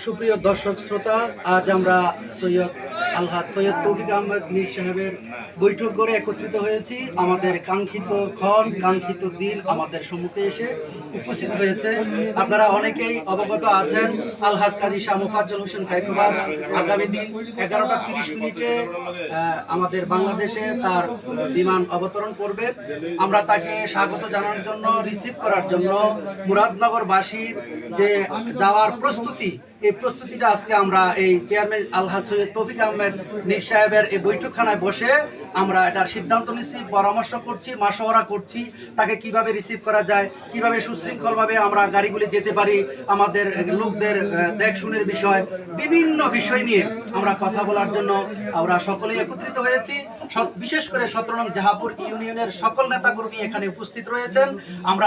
সুপ্রিয় দর্শক শ্রোতা, আজ আমরা সৈয়দ আলহাজ সৈয়দ তৌফিক আহমেদ মীর সাহেবের বৈঠক করে একত্রিত হয়েছি। আমাদের কাঙ্ক্ষিত কাঙ্ক্ষিত দিন আমাদের সম্মুখে এসে উপস্থিত হয়েছে। আপনারা অনেকেই অবগত আছেন, আলহাজ কাজী শাহ মোফাজ্জল হোসেন কায়কোবাদ আগামী দিন 11টা 30 মিনিটে আমাদের বাংলাদেশে তার বিমান অবতরণ করবে। আমরা তাকে স্বাগত জানানোর জন্য, রিসিভ করার জন্য মুরাদনগরবাসীর যে যাওয়ার প্রস্তুতি, এই প্রস্তুতিটা আজকে আমরা এই চেয়ারম্যান আলহাজ সৈয়দ তৌফিক আহমেদ মীর সাহেবের এই বৈঠকখানায় বসে আমরা এটার সিদ্ধান্ত নিচ্ছি, পরামর্শ করছি, মাশওয়ারা করছি তাকে কিভাবে রিসিভ করা যায়, কিভাবে সুশৃঙ্খলভাবে আমরা গাড়িগুলি যেতে পারি, আমাদের লোকদের দেখশুনের বিষয়, বিভিন্ন বিষয় নিয়ে আমরা কথা বলার জন্য আমরা সকলেই একত্রিত হয়েছি। বিশেষ করে 17 নং জাহাপুর ইউনিয়নের সকল নেতাকর্মী এখানে উপস্থিত রয়েছেন। আমরা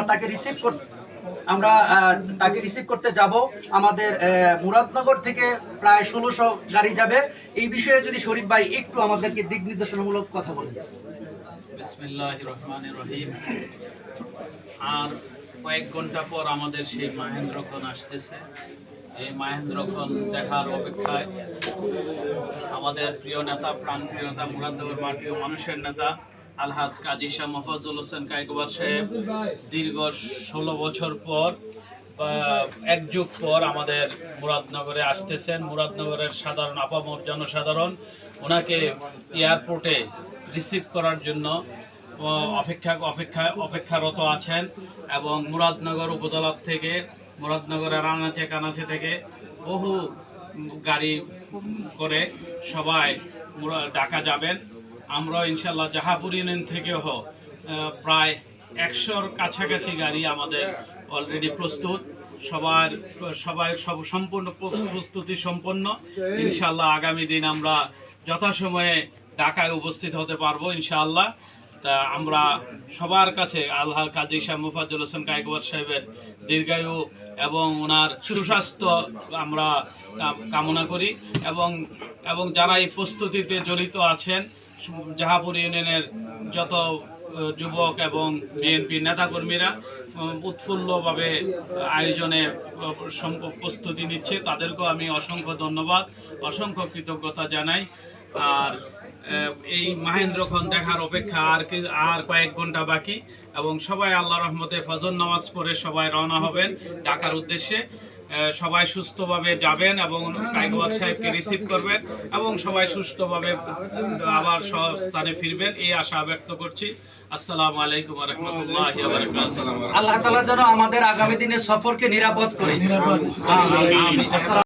তাকে রিসিভ করতে যাব। আমাদের মুরাদনগর থেকে প্রায় 1600 গাড়ি যাবে। এই বিষয়ে যদি শরীফ ভাই একটু আমাদেরকে দিক নির্দেশনামূলক কথা বলেন। বিসমিল্লাহির রহমানির রহিম। আর কয়েক ঘন্টা পর আমাদের সেই মাহেন্দ্রক্ষণ আসতেছে। এই মাহেন্দ্রক্ষণ দেখার অপেক্ষায় আমাদের প্রিয় নেতা, প্রাণপ্রিয় নেতা, মুরাদনগর মাটির মানুষের নেতা আলহাজ কাজী শাহ মোফাজ্জল হোসেন কায়কোবাদ সাহেব দীর্ঘ 16 বছর পর, এক যুগ পর আমাদের মুরাদনগরে আসতেছেন। মুরাদনগরের সাধারণ আপামর জনসাধারণ ওনাকে এয়ারপোর্টে রিসিভ করার জন্য অপেক্ষারত আছেন। এবং মুরাদনগর উপজেলা থেকে, মুরাদনগরের আনাচে কানাচে থেকে বহু গাড়ি করে সবাই ঢাকা যাবেন। আমরা ইনশাল্লাহ জাহাপুর ইউনিয়ন থেকেও প্রায় 100-র কাছাকাছি গাড়ি আমাদের অলরেডি প্রস্তুত। সবাই সম্পূর্ণ প্রস্তুতি সম্পন্ন। ইনশাল্লাহ আগামী দিন আমরা যথাসময়ে ঢাকায় উপস্থিত হতে পারবো ইনশাআল্লাহ। তা আমরা সবার কাছে আলহাজ কাজী শাহ মোফাজ্জল হোসেন কায়কোবাদ সাহেবের দীর্ঘায়ু এবং ওনার সুস্বাস্থ্য আমরা কামনা করি। এবং যারা এই প্রস্তুতিতে জড়িত আছেন, জাহাপুর ইউনিয়নের যত যুবক এবং বিএনপি নেতাকর্মীরা উৎফুল্লভাবে আয়োজনে প্রস্তুতি নিচ্ছে, তাদেরকেও আমি অসংখ্য ধন্যবাদ, অসংখ্য কৃতজ্ঞতা জানাই। আর এই মাহেন্দ্রক্ষণ দেখার অপেক্ষা আর কয়েক ঘন্টা বাকি, এবং সবাই আল্লাহ রহমতে ফজর নামাজ পড়ে সবাই রওনা হবেন ঢাকার উদ্দেশ্যে। সবাই সুস্থভাবে যাবেন এবং কায়কোবাদ সাহেবকে রিসিভ করবেন এবং সবাই সুস্থভাবে আবার স্থানে ফিরবেন, এই আশা ব্যক্ত করছি। আসসালামু আলাইকুম ওয়া রাহমাতুল্লাহি ওয়া বারাকাতুহু। আল্লাহ তাআলা যেন আমাদের আগামী দিনের সফরকে নিরাপদ করে। আমিন।